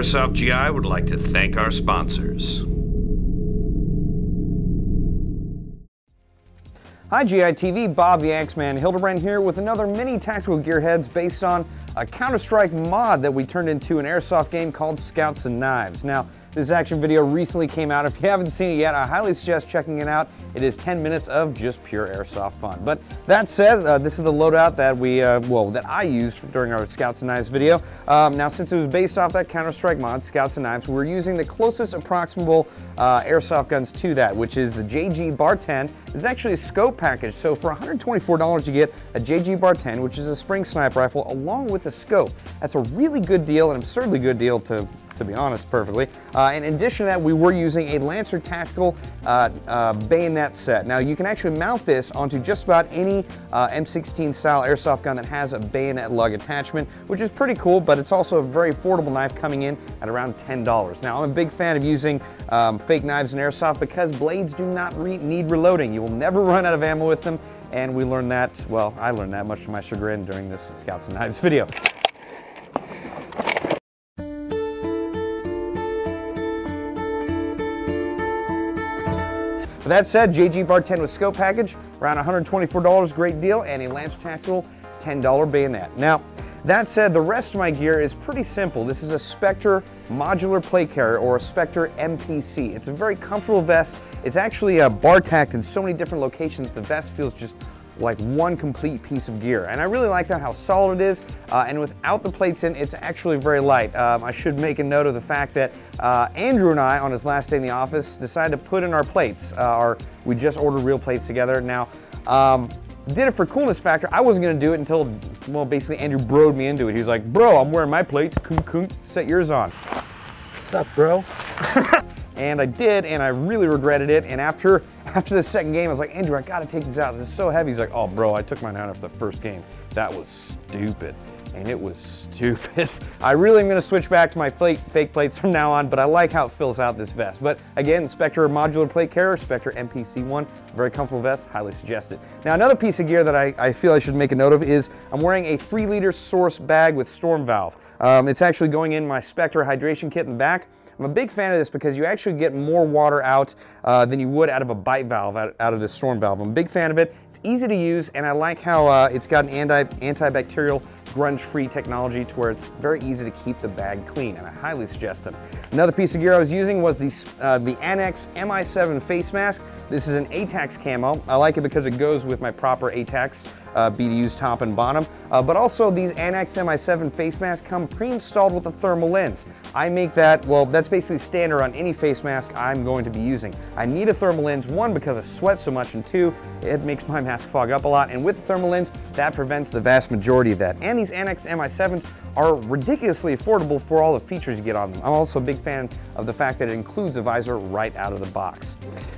Airsoft GI would like to thank our sponsors. Hi GI TV, Bob the Axeman Hildebrand here with another mini tactical gearheads based on a Counter-Strike mod that we turned into an Airsoft game called Scouts and Knives. Now, this action video recently came out. If you haven't seen it yet, I highly suggest checking it out. It is 10 minutes of just pure Airsoft fun. But that said, this is the loadout that that I used during our Scouts and Knives video. Now, since it was based off that Counter-Strike mod, Scouts and Knives, we're using the closest approximable Airsoft guns to that, which is the JG Bar 10. It's actually a scope package, so for $124 you get a JG Bar 10, which is a spring sniper rifle, along with the scope. That's a really good deal, an absurdly good deal to be honest, perfectly. In addition to that, we were using a Lancer Tactical Bayonet set. Now, you can actually mount this onto just about any M16 style airsoft gun that has a bayonet lug attachment, which is pretty cool, but it's also a very affordable knife coming in at around $10. Now, I'm a big fan of using fake knives in airsoft because blades do not need reloading. You will never run out of ammo with them, and we learned that, well, I learned that much to my chagrin during this Scouts and Knives video. With that said, JG Bar 10 with scope package, around $124, great deal, and a Lancer Tactical $10 bayonet. Now, that said, the rest of my gear is pretty simple. This is a Specter modular plate carrier, or a Specter MPC. It's a very comfortable vest. It's actually bar tacked in so many different locations, the vest feels just like one complete piece of gear. And I really like that, how solid it is, and without the plates in, it's actually very light. I should make a note of the fact that Andrew and I, on his last day in the office, decided to put in our plates. We just ordered real plates together. Now, did it for coolness factor. I wasn't gonna do it until, well, basically Andrew broed me into it. He was like, bro, I'm wearing my plates, kunk, kunk, set yours on. What's up, bro? And I did, and I really regretted it. And after the second game, I was like, Andrew, I gotta take these out. This is so heavy. He's like, oh, bro, I took mine out after the first game. That was stupid. And it was stupid. I really am gonna switch back to my fake plates from now on, but I like how it fills out this vest. But again, Specter modular plate carrier, Specter MPC1, very comfortable vest, highly suggested. Now, another piece of gear that I feel I should make a note of is I'm wearing a 3-liter Source bag with storm valve. It's actually going in my Specter hydration kit in the back. I'm a big fan of this because you actually get more water out than you would out of a bite valve, out of this storm valve. I'm a big fan of it. It's easy to use, and I like how it's got an antibacterial, grunge-free technology to where it's very easy to keep the bag clean, and I highly suggest them. Another piece of gear I was using was the Annex MI7 face mask. This is an A-TACS camo. I like it because it goes with my proper A-TACS BDUs top and bottom, but also these Annex MI7 face masks come pre-installed with a thermal lens. I make that, well, that's basically standard on any face mask I'm going to be using. I need a thermal lens, one, because I sweat so much, and two, it makes my mask fog up a lot, and with the thermal lens, that prevents the vast majority of that. And these Annex MI7s are ridiculously affordable for all the features you get on them. I'm also a big fan of the fact that it includes a visor right out of the box.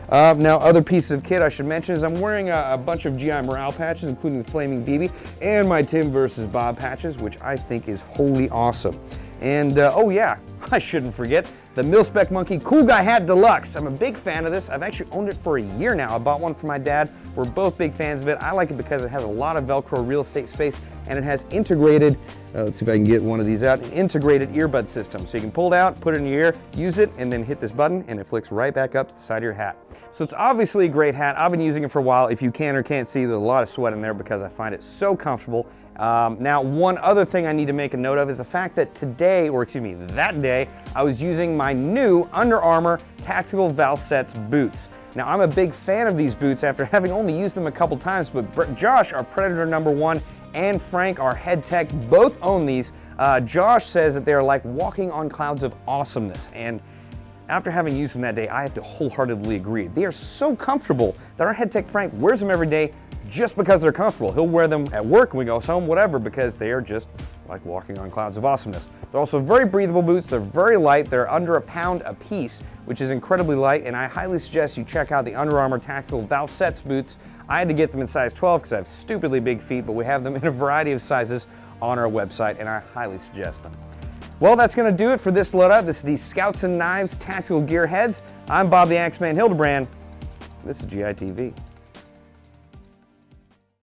Now, other pieces of kit I should mention is I'm wearing a bunch of GI morale patches, including the Flaming BB and my Tim versus Bob patches, which I think is wholly awesome. And oh yeah, I shouldn't forget the Milspec Monkey Cool Guy Hat Deluxe. I'm a big fan of this. I've actually owned it for a year now. I bought one for my dad. We're both big fans of it. I like it because it has a lot of Velcro real estate space, and it has integrated, let's see if I can get one of these out, an integrated earbud system. So you can pull it out, put it in your ear, use it, and then hit this button, and it flicks right back up to the side of your hat. So it's obviously a great hat. I've been using it for a while. If you can or can't see, there's a lot of sweat in there because I find it so comfortable. Now, one other thing I need to make a note of is the fact that today, or excuse me, that day, I was using my new Under Armour Tactical Valsetz boots. Now, I'm a big fan of these boots after having only used them a couple times, but Josh, our Predator #1, and Frank, our head tech, both own these. Josh says that they are like walking on clouds of awesomeness, and after having used them that day, I have to wholeheartedly agree. They are so comfortable that our head tech Frank wears them every day just because they're comfortable. He'll wear them at work when he goes home, whatever, because they are just like walking on clouds of awesomeness. They're also very breathable boots. They're very light. They're under a pound a piece, which is incredibly light, and I highly suggest you check out the Under Armour Tactical Valsetz boots. I had to get them in size 12 because I have stupidly big feet, but we have them in a variety of sizes on our website, and I highly suggest them. Well, that's going to do it for this loadout. This is the Scouts and Knives Tactical Gear Heads. I'm Bob the Axeman Hildebrand. This is GI TV.